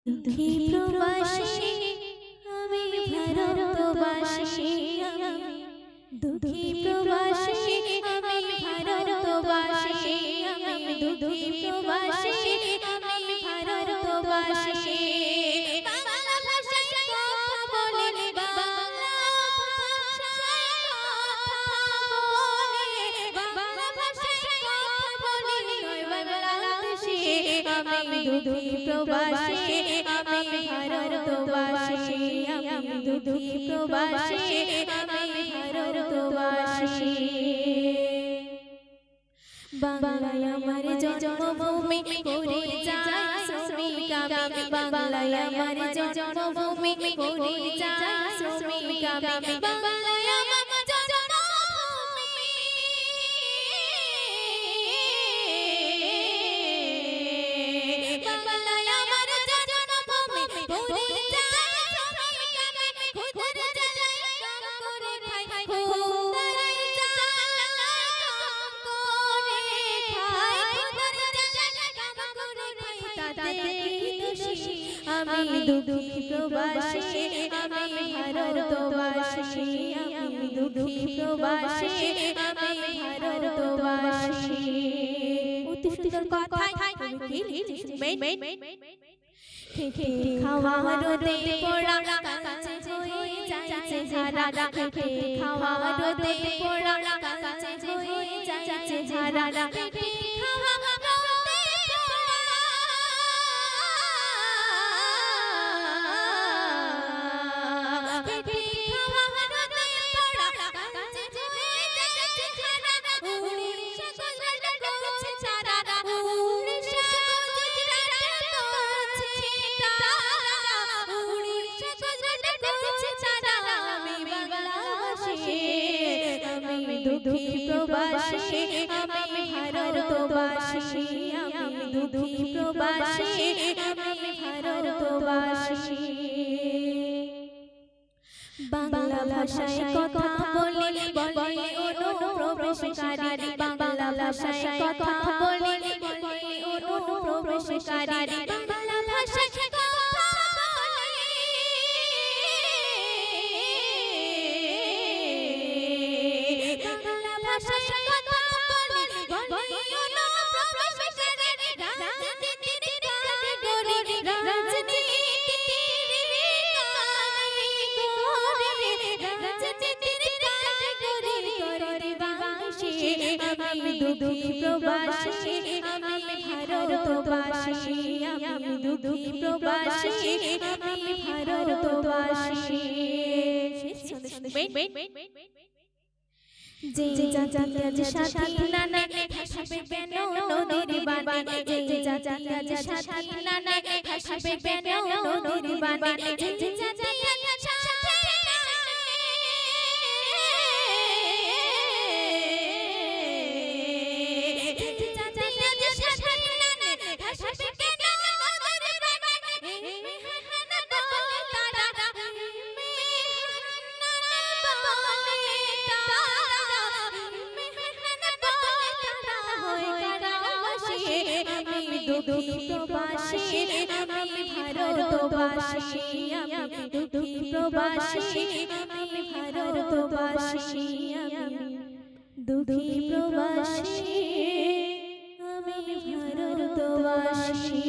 দুঃখী প্রবাসী আমি ভারতবাসী আমি দুঃখী প্রবাসী আমি ভারতবাসী আমি দুঃখী প্রবাসী আমি ভারতবাসী বাংলা ভাষায় কথা বলে বাংলা ভাষায় বাংলা ভাষায় কথা বলে বাংলাদেশী আমি দুঃখী প্রবাসী আমি ভারতবাসী আমি দুঃখী প্রবাসী আমি ভারতবাসী বাংলায় আমার জন্মভূমি পড়ে যায় শ্রমিক আমি বাংলায় আমার জন্মভূমি পড়ে যায় শ্রমিক আমি বাংলায় আমার জন্মভূমি বাংলায় আমার জন্মভূমি পড়ে যায় শ্রমিক আমি খুদের জ্বালায় কাম করে খাই খুদের জ্বালায় কাম করে খাই খুদের জ্বালায় কাম করে খাই তাতে কি দোষী আমি দুঃখী প্রবাসী আমি ভারতবাসী আমি দুঃখী প্রবাসী আমি ভারতবাসী অতি সুন্দর কথাই কি শুনবেন খেটে খাওয়া রোদে পোড়া কাছে হয়ে যাচ্ছে ঝাড়া খেটে খাওয়া রোদে পোড়া কাছে হয়ে যাচ্ছে ঝাড়া খেটে খাওয়া রোদে পোড়া খেটে খাওয়া রোদে পোড়া কাছে হয়ে যাচ্ছে ঝাড়া উড়িষ্যা গুজরাট করছে চারা উড়িষ্যা গুজরাট করছে তারা উড়িষ্যা গুজরাট করছে চারা আমি বাংলাদেশী আমি দুঃখী প্রবাসী আমি ভারতবাসী আমি দুঃখী প্রবাসী আমি ভারতবাসী বাংলা ভাষায় কথা বলে বলে অনুপ্রবেশকারী বাংলা ভাষায় কথা বলে বলে অনুপ্রবেশকারী বাংলা ভাষায় কথা বলে বাংলা ভাষায় কথা বলে বলে অনুপ্রবেশকারী রাজনীতির কারিগরি আমি দুঃখী প্রবাসী আমি ভারতবাসী আমি দুঃখী প্রবাসী আমি ভারতবাসী যে জাতি সাথী নানা হাসবে কেন নদীর বানে যে জাতি সাথী নানা হাসবে কেন নদীর বানে যে জাতি দুঃখী প্রবাসী আমি ভারতবাসী আমি দুঃখী প্রবাসী আমি ভারতবাসী আমি দুঃখী প্রবাসী আমি ভারতবাসী।